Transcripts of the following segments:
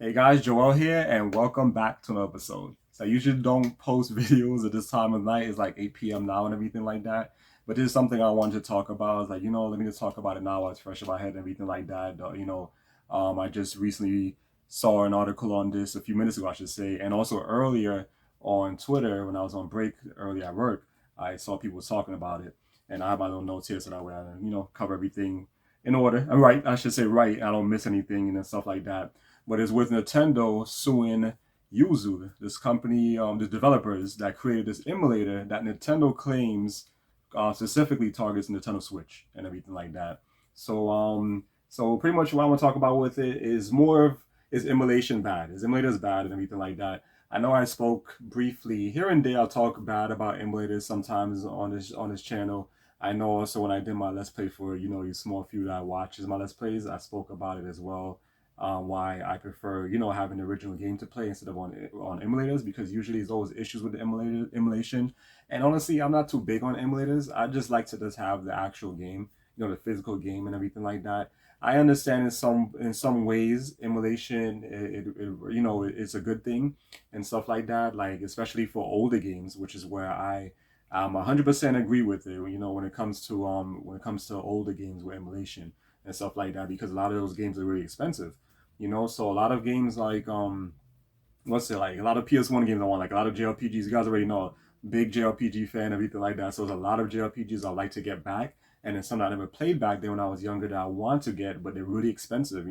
Hey guys, Joel here, and welcome back to another episode. So I usually don't post videos at this time of night. It's like 8 p.m. now and everything like that. But this is something I wanted to talk about. I was like, let me just talk about it now while it's fresh in my head and everything like that. I just recently saw an article on this a few minutes ago, I should say, and also earlier on Twitter when I was on break early at work, I saw people talking about it, and I have my little notes here so that way I, cover everything in order. Right, I should say right. I don't miss anything and stuff like that, but it's with Nintendo suing Yuzu, this company, the developers that created this emulator that Nintendo claims specifically targets Nintendo Switch and everything like that. So pretty much what I want to talk about with it is more of is emulation bad? Is emulators bad and everything like that? I know I spoke briefly here and there. I'll talk bad about emulators sometimes on this channel. I know also when I did my let's play for you small few that watches my let's plays, I spoke about it as well. Why I prefer having the original game to play instead of on emulators, because usually there's always issues with the emulation. And honestly, I'm not too big on emulators. I just like to just have the actual game, the physical game and everything like that. I understand in some ways emulation it's a good thing and stuff like that, like especially for older games, which is where I 100% agree with it. When it comes to older games with emulation and stuff like that, because a lot of those games are really expensive. So a lot of games like what's it like? A lot of PS1 games I want, like a lot of JRPGs. You guys already know, big JRPG fan, everything like that. So there's a lot of JRPGs I like to get back, and then some that I never played back then when I was younger that I want to get, but they're really expensive.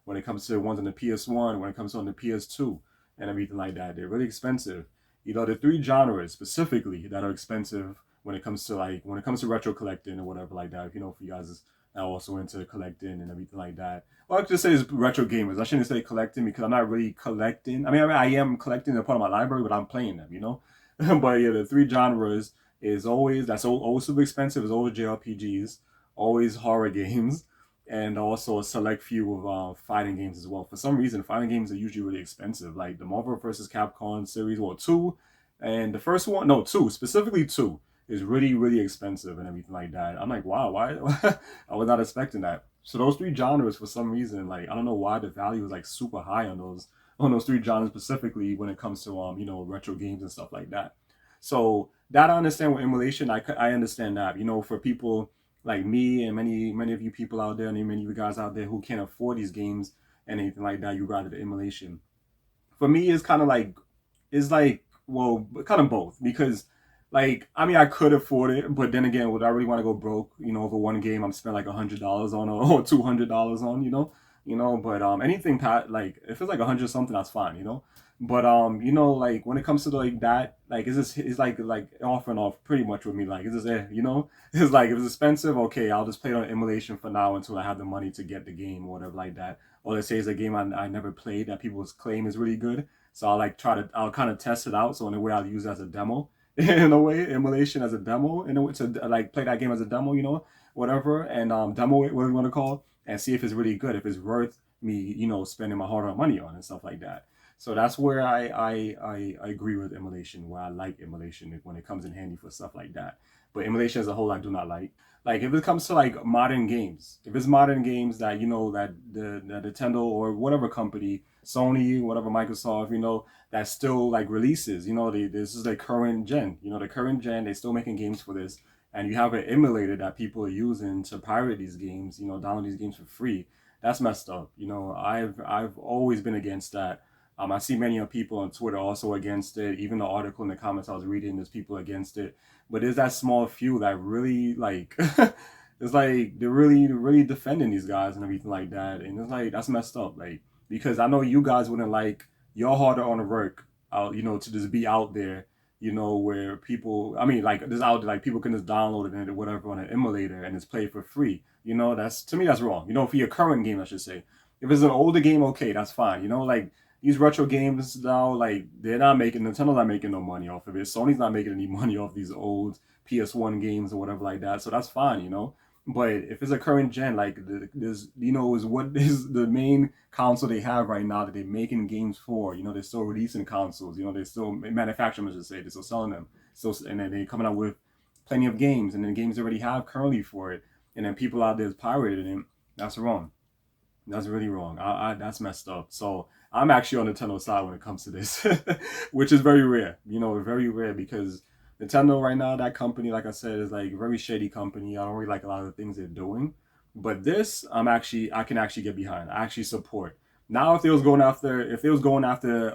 When it comes to ones on the PS1, when it comes to on the PS2, and everything like that, they're really expensive. The three genres specifically that are expensive when it comes to retro collecting or whatever like that. If you guys are also into collecting and everything like that. Well, I just say it's retro gamers. I shouldn't say collecting because I'm not really collecting. I am collecting a part of my library, but I'm playing them. But yeah, the three genres is always that's always super expensive. Is always JRPGs, always horror games, and also a select few of fighting games as well. For some reason, fighting games are usually really expensive, like the Marvel vs. Capcom series, well, two, and the first one, no, two, specifically two, is really, really expensive and everything like that. I'm like, wow, why? I was not expecting that. So those three genres, for some reason, like I don't know why the value is like super high on those three genres specifically when it comes to retro games and stuff like that. So that I understand with emulation. I understand that for people like me and many of you people out there and many of you guys out there who can't afford these games and anything like that, you rather the emulation. For me, it's like well, kind of both, because like I could afford it, but then again, would I really want to go broke? Over one game I'm spending like $100 on or $200 on. But anything like if it's like 100 something, that's fine. But like when it comes to like that, like it's like off and off pretty much with me. Like it's just it's like if it's expensive, okay, I'll just play it on emulation for now until I have the money to get the game or whatever like that. Or let's say it's a game I never played that people claim is really good, so I'll kind of test it out. So in a way, I'll use it as a demo. In a way, emulation as a demo, in a way to like play that game as a demo, whatever, and demo it, whatever you want to call it, and see if it's really good, if it's worth me, spending my hard-earned money on and stuff like that. So that's where I agree with emulation, where I like emulation when it comes in handy for stuff like that. But emulation as a whole, I do not like. Like if it comes to like modern games, if it's modern games that that the Nintendo or whatever company, Sony, whatever Microsoft, that still like releases, this is the current gen, they're still making games for this, and you have an emulator that people are using to pirate these games, download these games for free. That's messed up. I've always been against that. I see many of people on Twitter also against it. Even the article in the comments I was reading, there's people against it. But there's that small few that really like, it's like they're really defending these guys and everything like that. And it's like that's messed up. Like because I know you guys wouldn't like your harder on the work, to just be out there, where people, like this out there, like people can just download it and whatever on an emulator and it's played for free. That's to me that's wrong. For your current game, I should say. If it's an older game, okay, that's fine. Like these retro games now, like Nintendo's not making no money off of it. Sony's not making any money off these old PS1 games or whatever like that. So that's fine. But if it's a current gen, like there's is what is the main console they have right now that they're making games for. They're still releasing consoles. They're still manufacturing, I should say. They're still selling them. So and then they're coming out with plenty of games, and then games they already have currently for it, and then people out there is pirating it. That's wrong. That's really wrong. That's messed up. So I'm actually on Nintendo's side when it comes to this, which is very rare. You know, very rare because Nintendo right now, that company, like I said, is like a very shady company. I don't really like a lot of the things they're doing, but this, I can actually get behind. I actually support. Now, if they was going after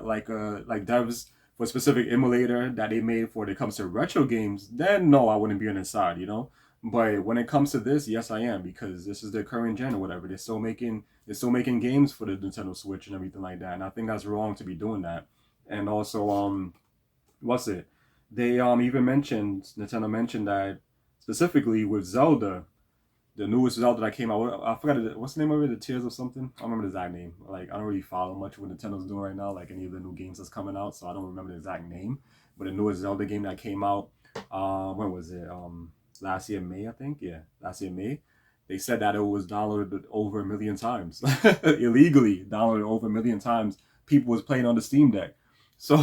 like devs for a specific emulator that they made for when it comes to retro games, then no, I wouldn't be on their side. You know. But when it comes to this, yes, I am because this is the current gen or whatever. They're still making games for the Nintendo Switch and everything like that. And I think that's wrong to be doing that. And also, what's it? They even mentioned Nintendo mentioned that specifically with Zelda, the newest Zelda that came out. I forgot what's the name of it. The Tears of something. I don't remember the exact name. Like I don't really follow much what Nintendo's doing right now. Like any of the new games that's coming out, so I don't remember the exact name. But the newest Zelda game that came out, when was it? Last year May, I think. Yeah, last year May. They said that it was downloaded over a million times, illegally downloaded over a million times. People was playing on the Steam Deck. So,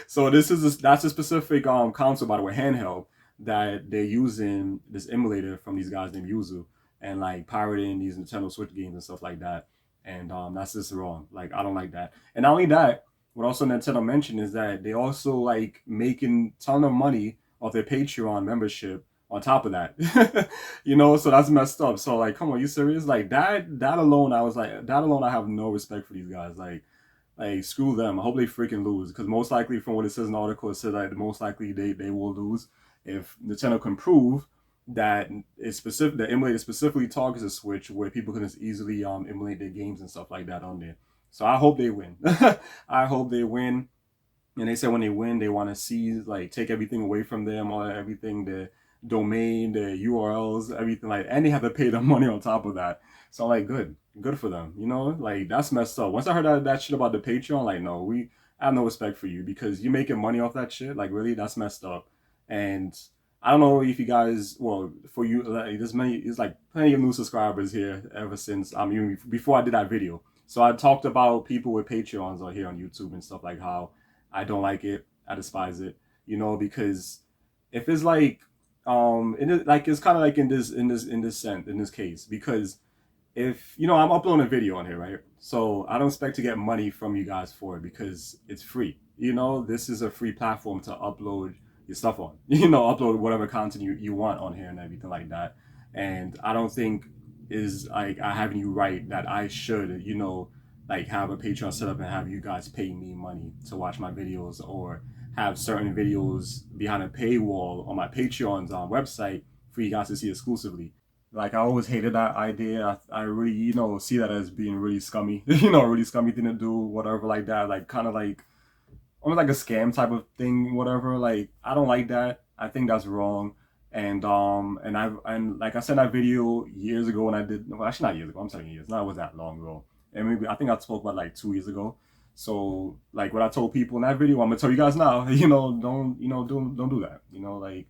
so that's a specific console, by the way, handheld that they're using this emulator from these guys named Yuzu and like pirating these Nintendo Switch games and stuff like that. And that's just wrong. Like I don't like that. And not only that, what also Nintendo mentioned is that they also like making ton of money off their Patreon membership on top of that. You know, so that's messed up. So like, come on, you serious? Like that alone, I was like, that alone, I have no respect for these guys. Like screw them. I hope they freaking lose because most likely, from what it says in the article, it said that most likely they will lose if Nintendo can prove that it's specific. The emulator specifically targets a Switch where people can just easily emulate their games and stuff like that on there. So I hope they win. I hope they win. And they said when they win, they want to seize, like, take everything away from them, all everything, the domain, the URLs, everything, like, and they have to pay the money on top of that. So, like, good for them, you know, like, that's messed up. Once I heard that shit about the Patreon, like, no, I have no respect for you because you're making money off that shit. Like, really, that's messed up. And I don't know if you guys, well, for you, like, there's like plenty of new subscribers here ever since, even before I did that video. So I talked about people with Patreons on here on YouTube and stuff, like how I don't like it. I despise it. You know, because if it's like, like it's kind of like in this case, because if I'm uploading a video on here, right? So I don't expect to get money from you guys for it because it's free. You know, this is a free platform to upload your stuff on. Upload whatever content you want on here and everything like that. And I don't think is like I have any right that I should, like have a Patreon set up and have you guys pay me money to watch my videos or have certain videos behind a paywall on my Patreon's website for you guys to see exclusively. Like I always hated that idea. I really, see that as being really scummy. Really scummy thing to do, whatever like that. Like kind of like almost like a scam type of thing, whatever. Like I don't like that. I think that's wrong. And like I said in that video years ago when I did, well, actually not years ago, I'm saying years, not it was that long ago. And maybe I think I spoke about like 2 years ago. So like what I told people in that video, I'm gonna tell you guys now, don't do that. Like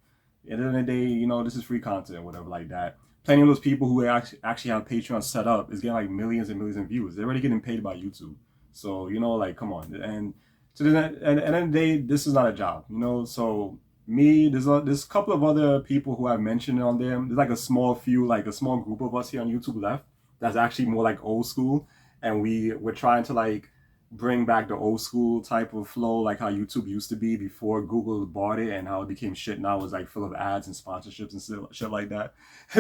at the end of the day, this is free content, whatever like that. Plenty of those people who actually have Patreon set up is getting like millions and millions of views. They're already getting paid by YouTube. So, like come on. And so then at the end of the day, this is not a job, So me, there's a couple of other people who I've mentioned on there. There's like a small group of us here on YouTube left that's actually more like old school, and we're trying to like bring back the old school type of flow, like how YouTube used to be before Google bought it, and how it became shit now. It's like full of ads and sponsorships and shit like that.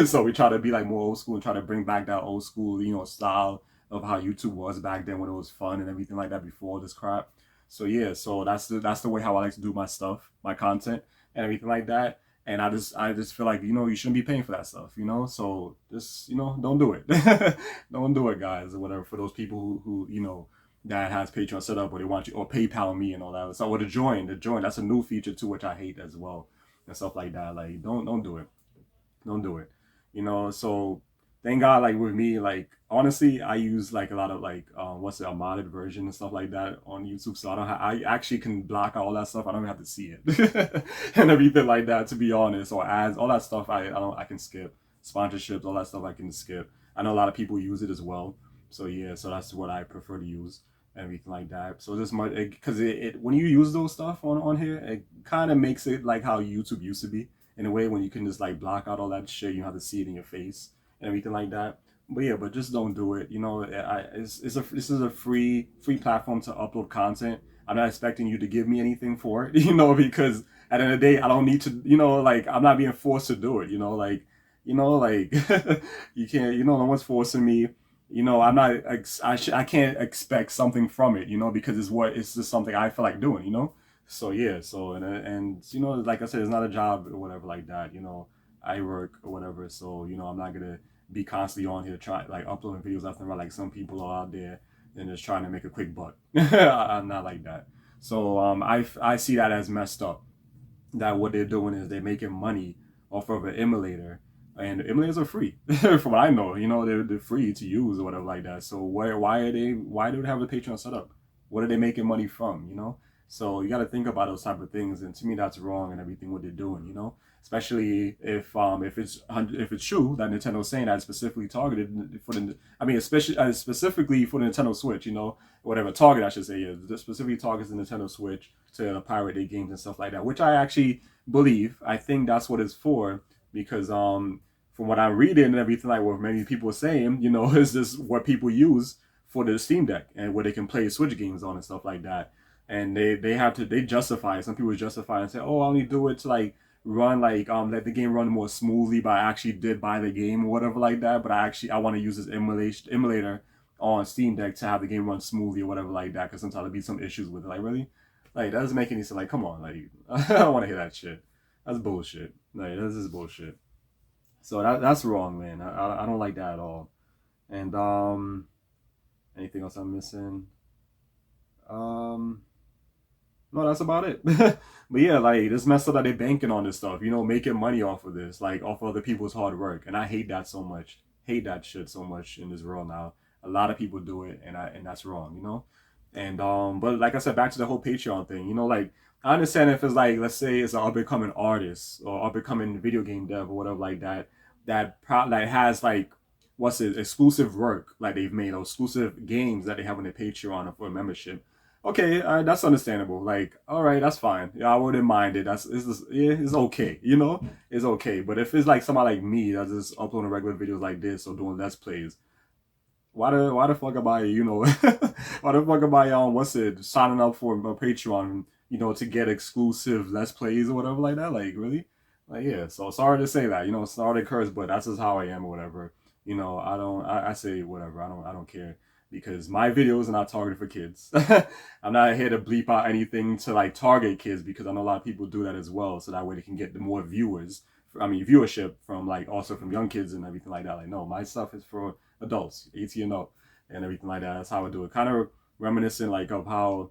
So we try to be like more old school and try to bring back that old school, style of how YouTube was back then when it was fun and everything like that before this crap. So yeah, so that's the way how I like to do my stuff, my content and everything like that. And I just feel like you shouldn't be paying for that stuff, So just don't do it, don't do it, guys, or whatever. For those people who that has Patreon set up, or they want you or PayPal me and all that. So or the join that's a new feature too, which I hate as well and stuff like that. Like don't do it, don't do it. So thank God, like with me, like honestly, I use like a lot of like what's it, a modded version and stuff like that on YouTube. So I actually can block out all that stuff. I don't even have to see it and everything like that. To be honest, or ads, all that stuff. I can skip sponsorships, all that stuff. I can skip. I know a lot of people use it as well. So yeah, so that's what I prefer to use. Everything like that. So this might because it when you use those stuff on here, it kind of makes it like how YouTube used to be in a way when you can just like block out all that shit. You don't have to see it in your face and everything like that. But yeah, but just don't do it. You know, this is a free platform to upload content. I'm not expecting you to give me anything for it, you know, because at the end of the day, I don't need to, you know, like I'm not being forced to do it, you know, like you can't, you know, no one's forcing me. You know, I'm not, I can't expect something from it, you know, because it's just something I feel like doing, you know. So yeah, so and you know, like I said, it's not a job or whatever like that, you know. I work or whatever, so you know, I'm not gonna be constantly on here trying like uploading videos left and right like some people are out there and just trying to make a quick buck. I'm not like that. So I see that as messed up. That what they're doing is they're making money off of an emulator, and emulators are free, from what I know. You know, they're free to use or whatever like that. So why do they have a Patreon set up? What are they making money from? You know, so you got to think about those type of things, and to me that's wrong and everything what they're doing. You know, especially if it's true that Nintendo's saying that it's specifically targeted for the, I mean, especially specifically for the Nintendo Switch, you know, whatever target I should say is, specifically targets the Nintendo Switch to pirate their games and stuff like that, which I actually believe. I think that's what it's for, because from what I'm reading and everything, like what many people are saying, you know, is this what people use for the Steam Deck and where they can play Switch games on and stuff like that. And they justify it. Some people justify it and say, oh, I only do it to like run like let the game run more smoothly, but I actually did buy the game or whatever like that. But I want to use this emulator on Steam Deck to have the game run smoothly or whatever like that. Because sometimes there'll be some issues with it. Like really, like that doesn't make any sense. Like come on, like I don't want to hear that shit. That's bullshit. Like this is bullshit. So that's wrong, man. I don't like that at all. And anything else I'm missing? Um, No, that's about it. But yeah, like it's messed up that they're banking on this stuff, you know, making money off of this, like off of other people's hard work. And I hate that so much. Hate that shit so much in this world now. A lot of people do it, and that's wrong, you know. And but like I said, back to the whole Patreon thing, you know, like I understand if it's like, let's say it's an up and coming artist or up and coming video game dev or whatever like that, that has like what's it, exclusive work like they've made or exclusive games that they have on their Patreon or for a membership. Okay, that's understandable. Like, all right, that's fine. Yeah, I wouldn't mind it. Yeah, it's okay. You know, it's okay. But if it's like somebody like me that's just uploading regular videos like this or doing let's plays, why the fuck am I, you know, why the fuck am I what's it, signing up for a Patreon, you know, to get exclusive let's plays or whatever like that? Like really? Like yeah. So sorry to say that, you know, sorry to curse, but that's just how I am or whatever. You know, I say whatever. I don't care because my videos are not targeted for kids. I'm not here to bleep out anything to like target kids because I know a lot of people do that as well, so that way they can get the more viewers. I mean, viewership from like also from young kids and everything like that. Like, no, my stuff is for adults, 18 and up, and everything like that. That's how I do it. Kind of reminiscent like of how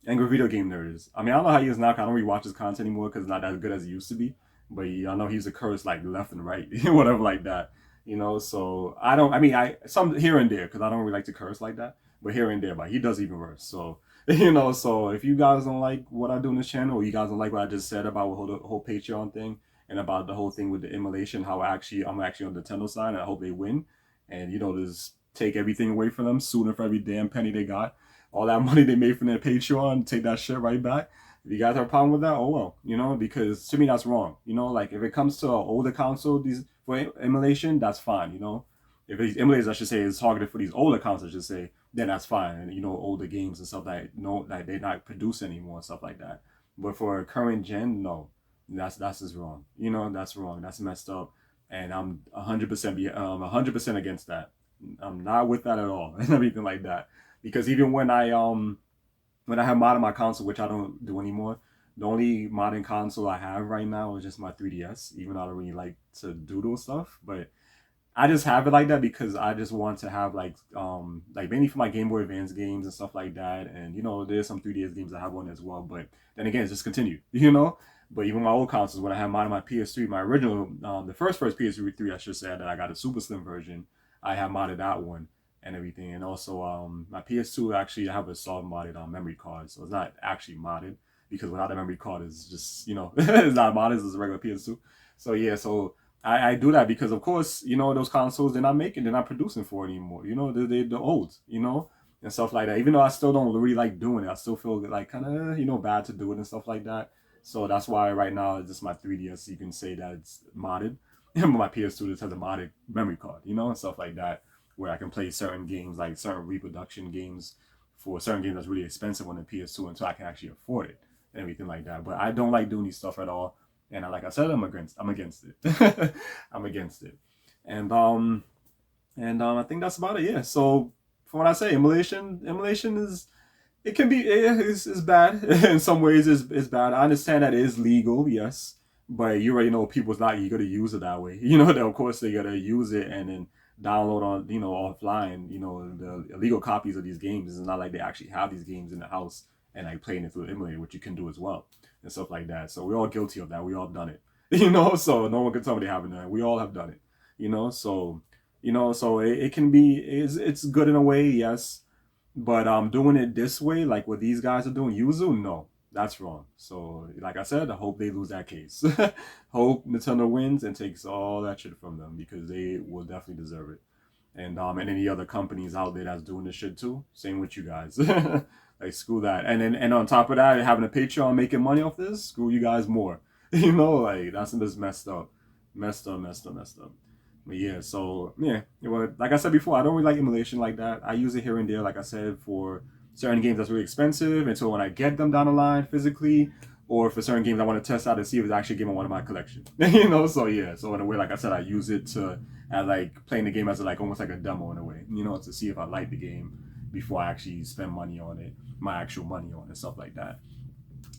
Angry Video Game Nerd is. I mean, I don't know how he is now. I don't really watch his content anymore because it's not as good as it used to be. But I know he's a curse like left and right, whatever like that. You know, so I don't. I mean, I some here and there because I don't really like to curse like that. But here and there, but he does even worse. So you know, so if you guys don't like what I do on this channel, or you guys don't like what I just said about the whole Patreon thing and about the whole thing with the emulation, how I'm actually on the Nintendo side, and I hope they win. And you know, just take everything away from them, sue them for every damn penny they got, all that money they made from their Patreon, take that shit right back. If you guys have a problem with that, oh well, you know, because to me that's wrong. You know, like if it comes to an older console, these for emulation, that's fine. You know, if these emulators, I should say, is targeted for these older consoles, I should say, then that's fine. And you know, older games and stuff that no, that they're not producing anymore and stuff like that. But for current gen, no, that's just wrong. You know, that's wrong. That's messed up, and I'm 100% against that. I'm not with that at all, and everything like that. Because even when I have modded my console, which I don't do anymore, the only modding console I have right now is just my 3DS. Even though I don't really like to doodle stuff, but I just have it like that because I just want to have like mainly for my Game Boy Advance games and stuff like that. And you know, there's some 3DS games I have on as well. But then again, it's just continued, you know. But even my old consoles, when I had modded my PS3, my original, the first PS3, I should say that I got a super slim version. I have modded that one and everything. And also, my PS2 actually I have a soft modded memory card, so it's not actually modded because without a memory card, it's just you know it's not modded. It's a regular PS2. So yeah, so I do that because of course you know those consoles they're not producing for anymore. You know they're old. You know and stuff like that. Even though I still don't really like doing it, I still feel like kind of you know bad to do it and stuff like that. So that's why right now it's just my 3DS. You can say that it's modded, my PS2 just has a modded memory card, you know, and stuff like that, where I can play certain games, like certain reproduction games for certain games that's really expensive on the PS2 until I can actually afford it and everything like that. But I don't like doing these stuff at all. And like I said, I'm against it. I'm against it. And I think that's about it. Yeah. So from what I say, emulation is, it can be, is bad in some ways. Is bad. I understand that it is legal, yes, but you already know people's not you got to use it that way. You know, of course they gotta use it and then download on, you know, offline. You know, the illegal copies of these games. It's not like they actually have these games in the house and like playing it through the emulator, which you can do as well and stuff like that. So we're all guilty of that. We all done it. You know, so no one can tell me they haven't done it. We all have done it. You know, so so it can be, it's good in a way, yes, but doing it this way, like what these guys are doing, Yuzu, no, that's wrong. So like I said, I hope they lose that case. Hope Nintendo wins and takes all that shit from them, because they will definitely deserve it. And any other companies out there that's doing this shit too, same with you guys. Like screw that. And on top of that, having a Patreon making money off this, screw you guys more. You know, like that's just messed up. Messed up. But yeah, so yeah, well, like I said before, I don't really like emulation like that. I use it here and there, like I said, for certain games that's really expensive, and so when I get them down the line physically, or for certain games I want to test out to see if it's actually a game I want in my collection. You know, so yeah, so in a way, like I said, I use it to as like playing the game as like almost like a demo in a way, you know, to see if I like the game before I actually spend money on it, my actual money on it, stuff like that.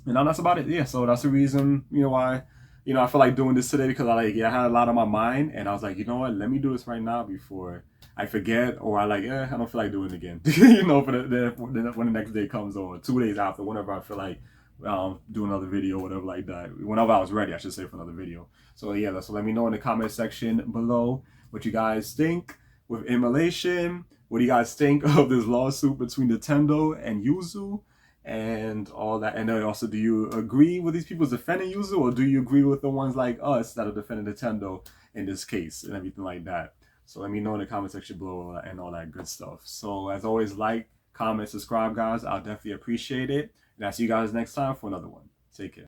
And that's about it. Yeah, so that's the reason, you know, why, you know, I feel like doing this today, because I had a lot on my mind, and I was like, you know what, let me do this right now before I forget, or I don't feel like doing it again. You know, for when the next day comes, or 2 days after, whenever I feel like do another video, whatever like that. Whenever I was ready, I should say, for another video. So yeah, so let me know in the comment section below what you guys think with Emulation. What do you guys think of this lawsuit between Nintendo and Yuzu? And all that. And then also, do you agree with these people defending Yuzu, or do you agree with the ones like us that are defending Nintendo in this case and everything like that? So let me know in the comment section below and all that good stuff. So as always, like, comment, subscribe, guys. I'll definitely appreciate it. And I'll see you guys next time for another one. Take care.